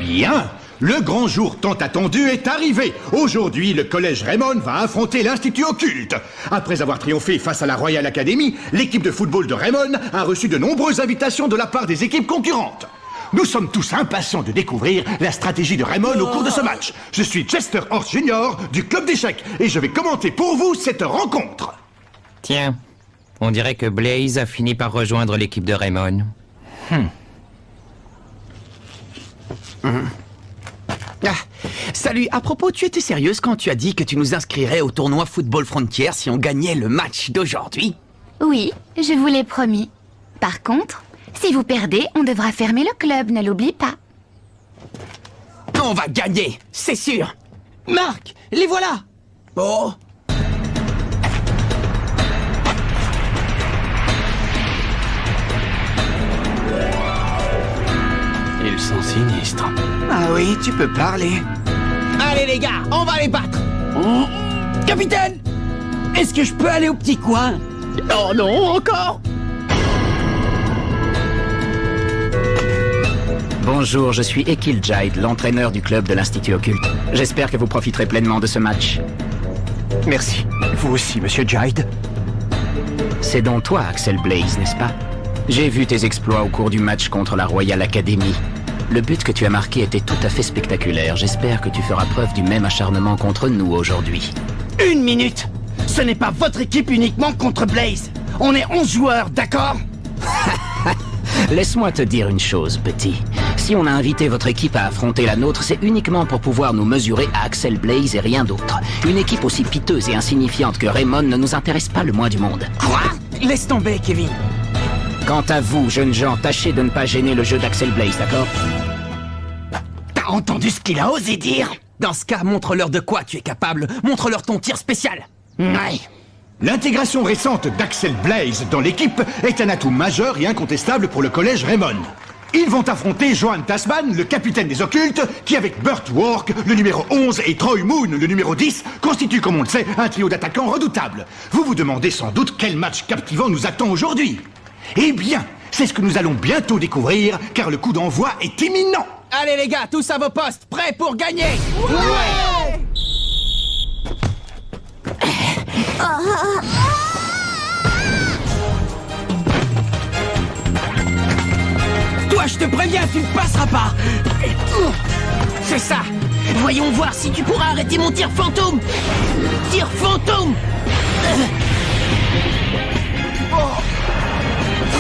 bien. Le grand jour tant attendu est arrivé. Aujourd'hui, le collège Raymond va affronter l'Institut Occulte. Après avoir triomphé face à la Royal Academy, l'équipe de football de Raymond a reçu de nombreuses invitations de la part des équipes concurrentes. Nous sommes tous impatients de découvrir la stratégie de Raymond au cours de ce match. Je suis Chester Horst Jr. du club d'échecs et je vais commenter pour vous cette rencontre. Tiens, on dirait que Blaze a fini par rejoindre l'équipe de Raymond. Ah, salut, à propos, tu étais sérieuse quand tu as dit que tu nous inscrirais au tournoi Football Frontier si on gagnait le match d'aujourd'hui? Oui, je vous l'ai promis. Par contre, si vous perdez, on devra fermer le club, ne l'oublie pas. On va gagner, c'est sûr. Marc, les voilà. Oh. Ils sont sinistres. Ah oui, tu peux parler. Allez les gars, on va les battre. Capitaine, est-ce que je peux aller au petit coin? Oh non, encore. Bonjour, je suis Ekil Jide, l'entraîneur du club de l'Institut Occulte. J'espère que vous profiterez pleinement de ce match. Merci. Vous aussi, monsieur Jide. C'est donc toi, Axel Blaze, n'est-ce pas? J'ai vu tes exploits au cours du match contre la Royal Academy. Le but que tu as marqué était tout à fait spectaculaire. J'espère que tu feras preuve du même acharnement contre nous aujourd'hui. Une minute. Ce n'est pas votre équipe uniquement contre Blaze. On est 11 joueurs, d'accord? Laisse-moi te dire une chose, petit. Si on a invité votre équipe à affronter la nôtre, c'est uniquement pour pouvoir nous mesurer à Axel Blaze et rien d'autre. Une équipe aussi piteuse et insignifiante que Raymond ne nous intéresse pas le moins du monde. Quoi? Laisse tomber, Kevin. Quant à vous, jeunes gens, tâchez de ne pas gêner le jeu d'Axel Blaze, d'accord? T'as entendu ce qu'il a osé dire? Dans ce cas, montre-leur de quoi tu es capable. Montre-leur ton tir spécial. Ouais. L'intégration récente d'Axel Blaze dans l'équipe est un atout majeur et incontestable pour le collège Raymond. Ils vont affronter Johan Tasman, le capitaine des occultes, qui avec Burt Work, le numéro 11, et Troy Moon, le numéro 10, constitue, comme on le sait, un trio d'attaquants redoutables. Vous vous demandez sans doute quel match captivant nous attend aujourd'hui. Eh bien, c'est ce que nous allons bientôt découvrir, car le coup d'envoi est imminent. Allez les gars, tous à vos postes, prêts pour gagner. Ouais. Toi, je te préviens, tu ne passeras pas. C'est ça. Voyons voir si tu pourras arrêter mon tir fantôme. Tir fantôme.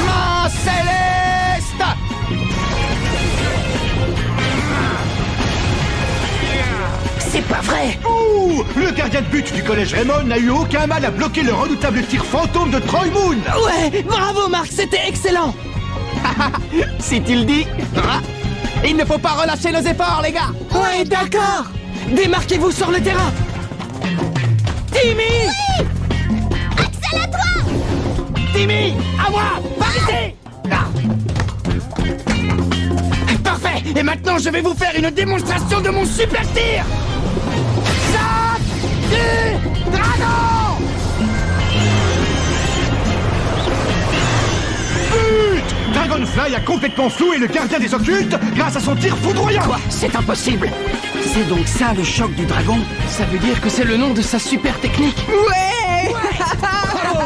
Main céleste. C'est pas vrai. Ouh, le gardien de but du collège Raymond n'a eu aucun mal à bloquer le redoutable tir fantôme de Troy Moon. Ouais, bravo Marc, c'était excellent. Si tu le dis. Il ne faut pas relâcher nos efforts, les gars. Ouais, d'accord. Démarquez-vous sur le terrain. Timmy. Oui. Axel, à toi. Timmy, à moi. Parité. Parfait. Et maintenant, je vais vous faire une démonstration de mon super tir. Sac du dragon. But! Dragonfly a complètement floué le gardien des occultes grâce à son tir foudroyant. Quoi? C'est impossible. C'est donc ça le choc du dragon? Ça veut dire que c'est le nom de sa super technique. Ouais. Oh,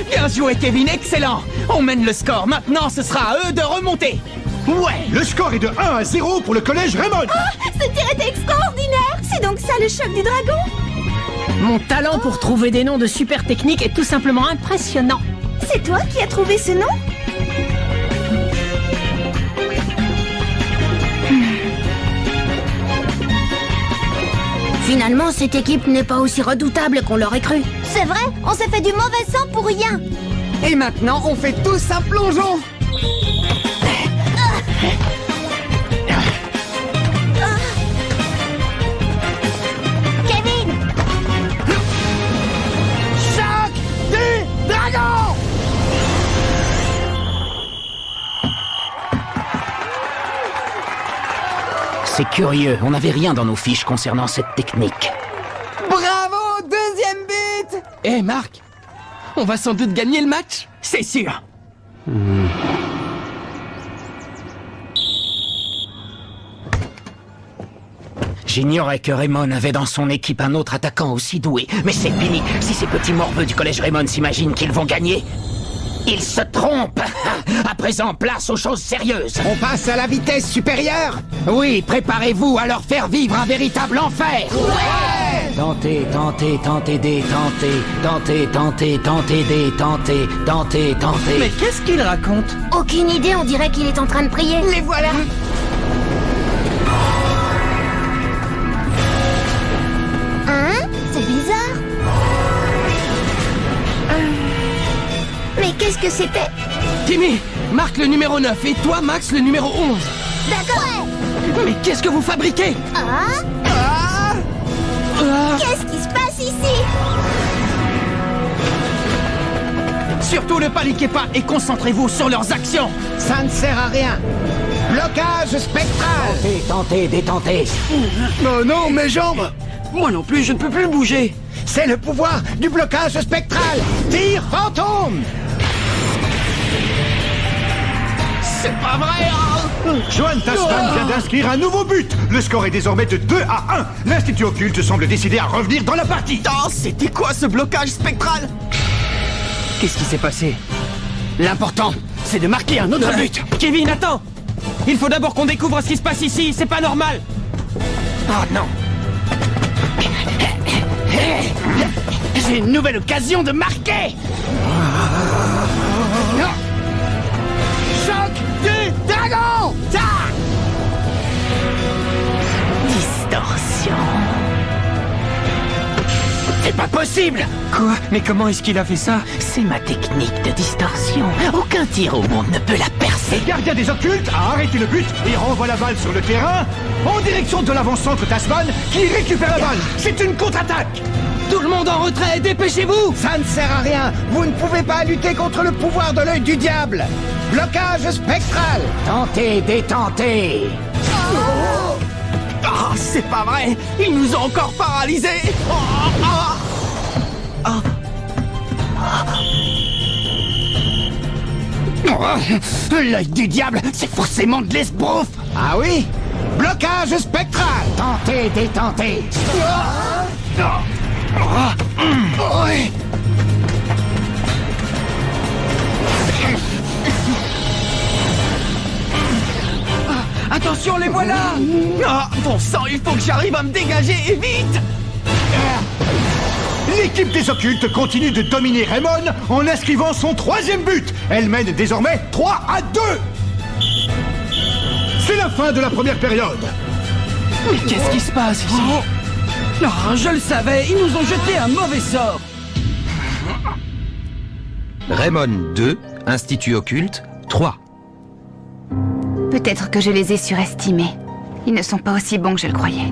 bien joué Kevin, excellent. On mène le score, maintenant ce sera à eux de remonter. Ouais. Le score est de 1-0 pour le collège Raymond. Ce tir était extraordinaire. C'est donc ça le choc du dragon? Mon talent pour trouver des noms de super techniques est tout simplement impressionnant. C'est toi qui as trouvé ce nom? Finalement, cette équipe n'est pas aussi redoutable qu'on l'aurait cru. C'est vrai, on s'est fait du mauvais sang pour rien. Et maintenant, on fait tous un plongeon. Kevin! Choc du dragon! C'est curieux, on n'avait rien dans nos fiches concernant cette technique. Bravo, deuxième but! Eh Marc, on va sans doute gagner le match, c'est sûr. J'ignorais que Raymond avait dans son équipe un autre attaquant aussi doué. Mais c'est fini. Si ces petits morveux du collège Raymond s'imaginent qu'ils vont gagner, ils se trompent. À présent, place aux choses sérieuses. On passe à la vitesse supérieure? Oui, préparez-vous à leur faire vivre un véritable enfer. Ouais! Tentez, tentez, tentez des, tentez, tentez, tentez, tentez des, tentez, tentez, tentez. Mais qu'est-ce qu'il raconte? Aucune idée, on dirait qu'il est en train de prier. Les voilà! Hein? C'est bizarre. Mais qu'est-ce que c'était? Timmy, marque le numéro 9 et toi, Max, le numéro 11. D'accord. Mais qu'est-ce que vous fabriquez? Qu'est-ce qui se passe ici? Surtout ne paniquez pas et concentrez-vous sur leurs actions. Ça ne sert à rien. Blocage spectral. Tentez, détentez. Oh non, mes jambes! Moi non plus, je ne peux plus bouger. C'est le pouvoir du blocage spectral. Tir fantôme. C'est pas vrai, hein? Johan Tasman vient d'inscrire un nouveau but. Le score est désormais de 2-1. L'Institut Occulte semble décidé à revenir dans la partie. Oh, c'était quoi ce blocage spectral? Qu'est-ce qui s'est passé? L'important, c'est de marquer un autre but. Kevin, attends! Il faut d'abord qu'on découvre ce qui se passe ici, c'est pas normal. Oh non. J'ai une nouvelle occasion de marquer. Choc du dragon. Distorsion. C'est pas possible. Quoi? Mais comment est-ce qu'il a fait ça? C'est ma technique de distorsion. Aucun tir au monde ne peut la percer. Le gardien des occultes a arrêté le but et renvoie la balle sur le terrain en direction de l'avant-centre Tasman qui récupère la balle. C'est une contre-attaque. Tout le monde en retrait, dépêchez-vous! Ça ne sert à rien. Vous ne pouvez pas lutter contre le pouvoir de l'œil du diable. Blocage spectral. Tentez, détentez. Oh, c'est pas vrai. Ils nous ont encore paralysés. L'œil du diable, c'est forcément de l'esbrouf. Ah oui? Blocage spectral. Tentez, détentez. Attention, les voilà. Ah, bon sang, il faut que j'arrive à me dégager et vite. L'équipe des occultes continue de dominer Raymond en inscrivant son 3e but. Elle mène désormais 3-2. C'est la fin de la première période. Mais qu'est-ce qui se passe ici? Je le savais, ils nous ont jeté un mauvais sort. Raymond 2, Institut Occulte 3. Peut-être que je les ai surestimés. Ils ne sont pas aussi bons que je le croyais.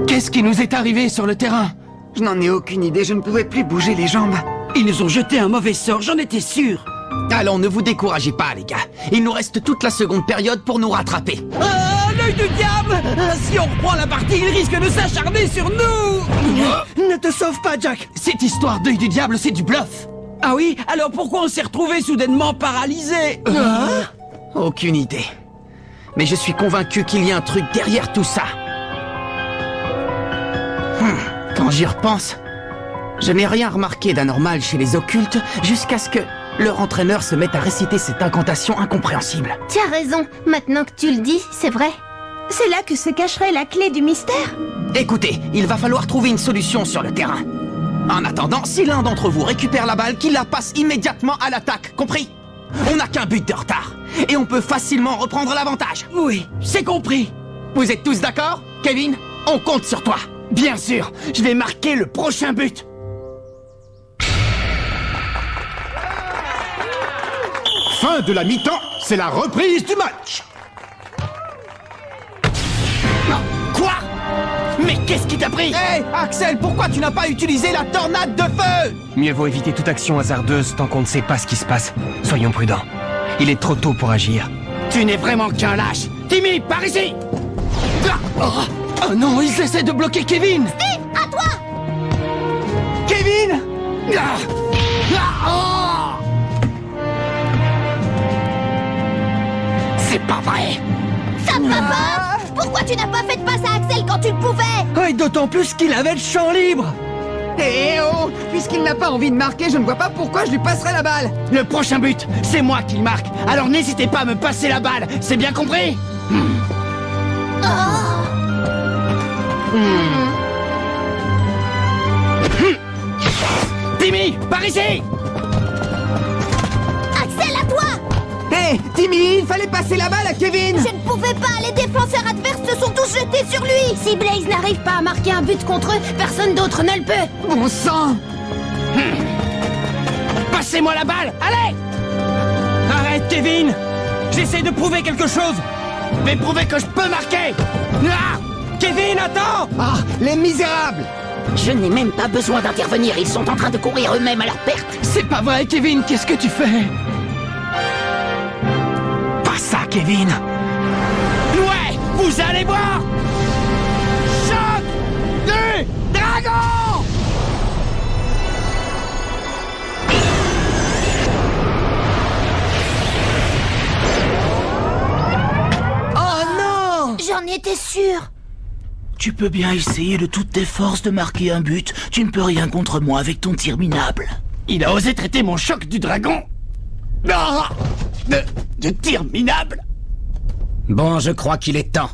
Qu'est-ce qui nous est arrivé sur le terrain? Je n'en ai aucune idée, je ne pouvais plus bouger les jambes. Ils nous ont jeté un mauvais sort, j'en étais sûr. Allons, ne vous découragez pas, les gars. Il nous reste toute la seconde période pour nous rattraper. Ah, l'œil du diable! Si on reprend la partie, il risque de s'acharner sur nous! Ne te sauve pas, Jack! Cette histoire d'œil du diable, c'est du bluff! Ah oui? Alors pourquoi on s'est retrouvés soudainement paralysés? Aucune idée. Mais je suis convaincu qu'il y a un truc derrière tout ça. Quand j'y repense, je n'ai rien remarqué d'anormal chez les occultes jusqu'à ce que leur entraîneur se mette à réciter cette incantation incompréhensible. Tu as raison, maintenant que tu le dis, c'est vrai. C'est là que se cacherait la clé du mystère. Écoutez, il va falloir trouver une solution sur le terrain. En attendant, si l'un d'entre vous récupère la balle, qu'il la passe immédiatement à l'attaque, compris? On n'a qu'un but de retard, et on peut facilement reprendre l'avantage. Oui, c'est compris. Vous êtes tous d'accord? Kevin, on compte sur toi. Bien sûr, je vais marquer le prochain but. Fin de la mi-temps, c'est la reprise du match. Quoi? Mais qu'est-ce qui t'a pris? Hé, Axel, pourquoi tu n'as pas utilisé la tornade de feu? Mieux vaut éviter toute action hasardeuse tant qu'on ne sait pas ce qui se passe. Soyons prudents. Il est trop tôt pour agir. Tu n'es vraiment qu'un lâche. Timmy, par ici! Oh non, ils essaient de bloquer Kevin! Steve, à toi! Kevin! C'est pas vrai! Ça va pas? Pourquoi tu n'as pas fait de passe à Axel quand tu le pouvais? Et d'autant plus qu'il avait le champ libre. Eh oh! Puisqu'il n'a pas envie de marquer, je ne vois pas pourquoi je lui passerai la balle. Le prochain but, c'est moi qui le marque. Alors n'hésitez pas à me passer la balle, c'est bien compris? Timmy, par ici! Axel, à toi! Hé, Timmy, il fallait passer la balle à Kevin. Je ne pouvais pas, les défenseurs adverses se sont tous jetés sur lui. Si Blaze n'arrive pas à marquer un but contre eux, personne d'autre ne le peut. Bon sang! Passez-moi la balle, allez! Arrête, Kevin! J'essaie de prouver quelque chose. Mais prouvez que je peux marquer! Ah! Kevin, attends! Ah, les misérables! Je n'ai même pas besoin d'intervenir, ils sont en train de courir eux-mêmes à leur perte. C'est pas vrai, Kevin, qu'est-ce que tu fais? Pas ça, Kevin! Ouais, vous allez voir! Choc du dragon! Oh non! J'en étais sûre. Tu peux bien essayer de toutes tes forces de marquer un but. Tu ne peux rien contre moi avec ton tir minable. Il a osé traiter mon choc du dragon de tir minable. Bon, je crois qu'il est temps.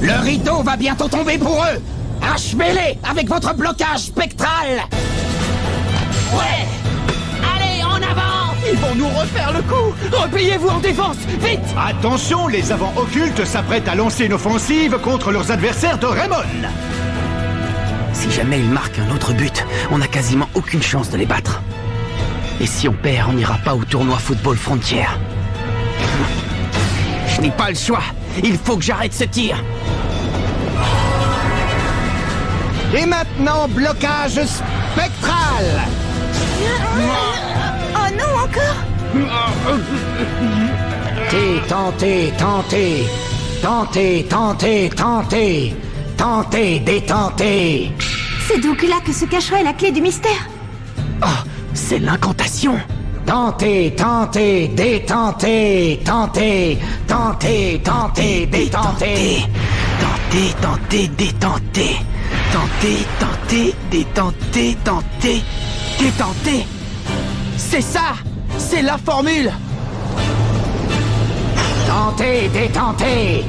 Le rideau va bientôt tomber pour eux. Achevez-les avec votre blocage spectral. Ouais. Allez, en avant. Ils vont nous refaire le coup! Repliez-vous en défense! Vite! Attention, les avants occultes s'apprêtent à lancer une offensive contre leurs adversaires de Raymond. Si jamais ils marquent un autre but, on n'a quasiment aucune chance de les battre. Et si on perd, on n'ira pas au tournoi Football Frontier. Je n'ai pas le choix. Il faut que j'arrête ce tir. Et maintenant, blocage spectral! Oh non, encore? Tentez, détentez. C'est donc là que se cacherait la clé du mystère. Oh, c'est l'incantation. Tentez, détentez. Détentez. C'est ça. C'est la formule. Détentez.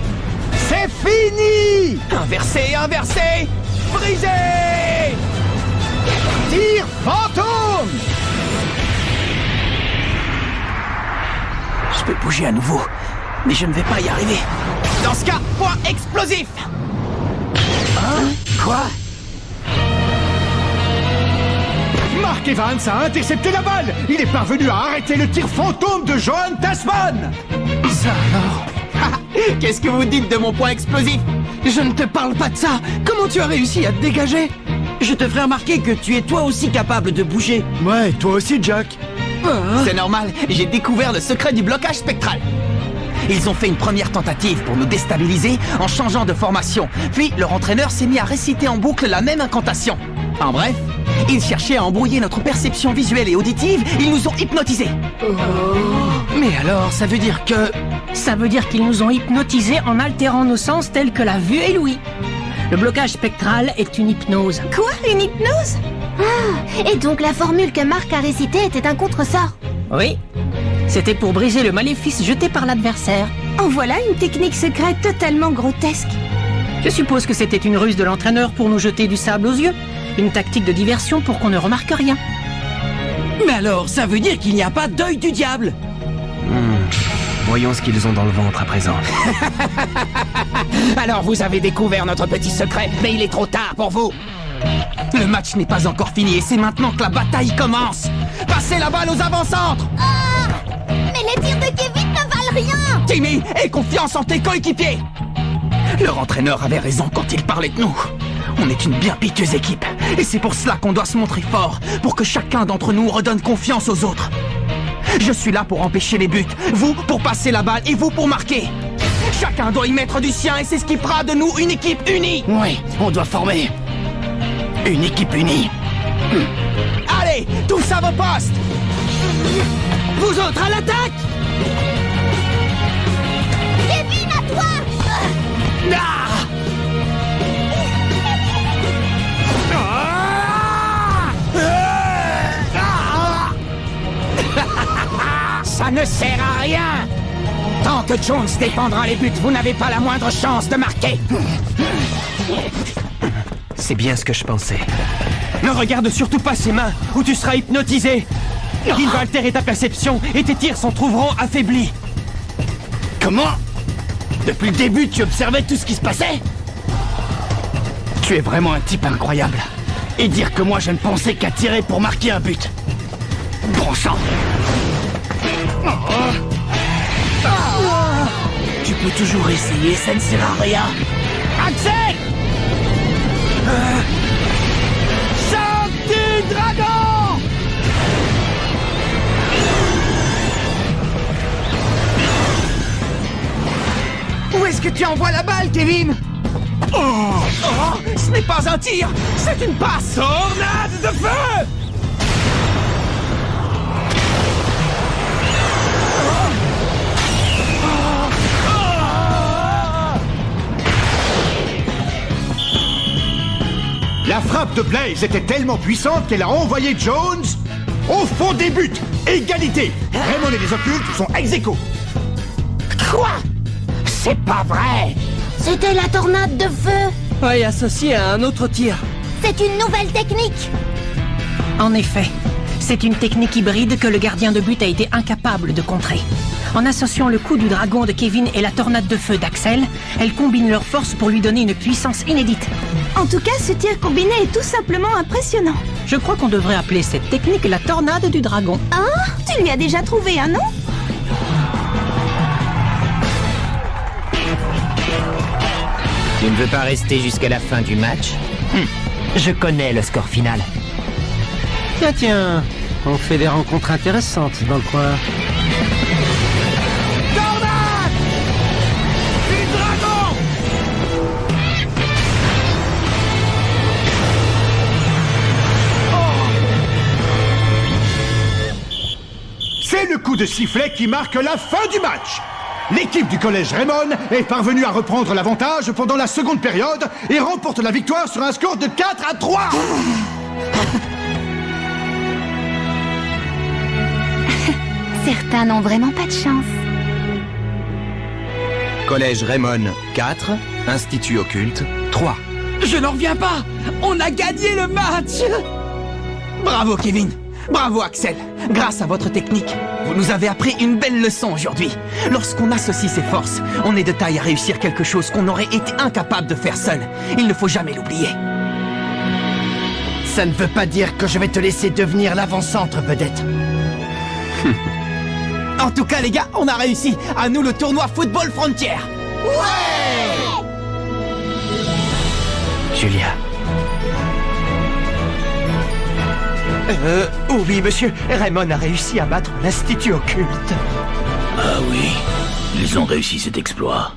C'est fini! Inversé! Brisé! Tir fantôme! Je peux bouger à nouveau, mais je ne vais pas y arriver. Dans ce cas, point explosif. Quoi? Mark Evans a intercepté la balle. Il est parvenu à arrêter le tir fantôme de Johan Tasman. Ça alors? Qu'est-ce que vous dites de mon point explosif? Je ne te parle pas de ça! Comment tu as réussi à te dégager? Je te ferai remarquer que tu es toi aussi capable de bouger. Ouais, toi aussi, Jack. C'est normal, j'ai découvert le secret du blocage spectral. Ils ont fait une première tentative pour nous déstabiliser en changeant de formation. Puis leur entraîneur s'est mis à réciter en boucle la même incantation. En bref, ils cherchaient à embrouiller notre perception visuelle et auditive, ils nous ont hypnotisés. Mais alors, ça veut dire que... Ça veut dire qu'ils nous ont hypnotisés en altérant nos sens tels que la vue et l'ouïe. Le blocage spectral est une hypnose. Quoi? Une hypnose? Ah, et donc la formule que Marc a récitée était un contresort. Oui. C'était pour briser le maléfice jeté par l'adversaire. En voilà une technique secrète totalement grotesque. Je suppose que c'était une ruse de l'entraîneur pour nous jeter du sable aux yeux. Une tactique de diversion pour qu'on ne remarque rien. Mais alors, ça veut dire qu'il n'y a pas d'œil du diable. Voyons ce qu'ils ont dans le ventre à présent. Alors vous avez découvert notre petit secret, mais il est trop tard pour vous. Le match n'est pas encore fini et c'est maintenant que la bataille commence. Passez la balle aux avant-centres. Mais les tirs de Kevin ne valent rien. Timmy, aie confiance en tes coéquipiers. Leur entraîneur avait raison quand il parlait de nous. On est une bien piteuse équipe. Et c'est pour cela qu'on doit se montrer fort, pour que chacun d'entre nous redonne confiance aux autres. Je suis là pour empêcher les buts, vous pour passer la balle et vous pour marquer. Chacun doit y mettre du sien et c'est ce qui fera de nous une équipe unie. Oui, on doit former une équipe unie. Allez, tous à vos postes. Vous autres à l'attaque. Kevin, à toi. Ça ne sert à rien! Tant que Jones défendra les buts, vous n'avez pas la moindre chance de marquer! C'est bien ce que je pensais. Ne regarde surtout pas ses mains, ou tu seras hypnotisé. Il va altérer ta perception, et tes tirs s'en trouveront affaiblis. Comment? Depuis le début, tu observais tout ce qui se passait? Tu es vraiment un type incroyable. Et dire que moi je ne pensais qu'à tirer pour marquer un but. Bon sang! Tu peux toujours essayer, ça ne sert à rien. Axel! Choc du dragon! Où est-ce que tu envoies la balle, Kevin? Oh, ce n'est pas un tir, c'est une passe! Tornade de feu! La frappe de Blaze était tellement puissante qu'elle a envoyé Jones au fond des buts. Égalité. Raymond et les occultes sont ex-aequo. Quoi? C'est pas vrai! C'était la tornade de feu. Ouais, associé à un autre tir. C'est une nouvelle technique. En effet, c'est une technique hybride que le gardien de but a été incapable de contrer. En associant le coup du dragon de Kevin et la tornade de feu d'Axel, elles combinent leurs forces pour lui donner une puissance inédite. En tout cas, ce tir combiné est tout simplement impressionnant. Je crois qu'on devrait appeler cette technique la tornade du dragon. Hein? Tu lui as déjà trouvé un nom? Tu ne veux pas rester jusqu'à la fin du match? Je connais le score final. Tiens, on fait des rencontres intéressantes dans le coin. Tornade du dragon! C'est le coup de sifflet qui marque la fin du match. L'équipe du collège Raymond est parvenue à reprendre l'avantage pendant la seconde période et remporte la victoire sur un score de 4-3. Certains n'ont vraiment pas de chance. Collège Raymond 4, Institut Occulte 3. Je n'en reviens pas! On a gagné le match! Bravo Kevin! Bravo Axel! Grâce à votre technique, vous nous avez appris une belle leçon aujourd'hui. Lorsqu'on associe ses forces, on est de taille à réussir quelque chose qu'on aurait été incapable de faire seul. Il ne faut jamais l'oublier. Ça ne veut pas dire que je vais te laisser devenir l'avant-centre, vedette. En tout cas les gars, on a réussi! À nous le tournoi Football Frontier! Ouais! Julia. Oui, monsieur. Raymond a réussi à battre l'Institut Occulte. Ah oui, ils ont réussi cet exploit.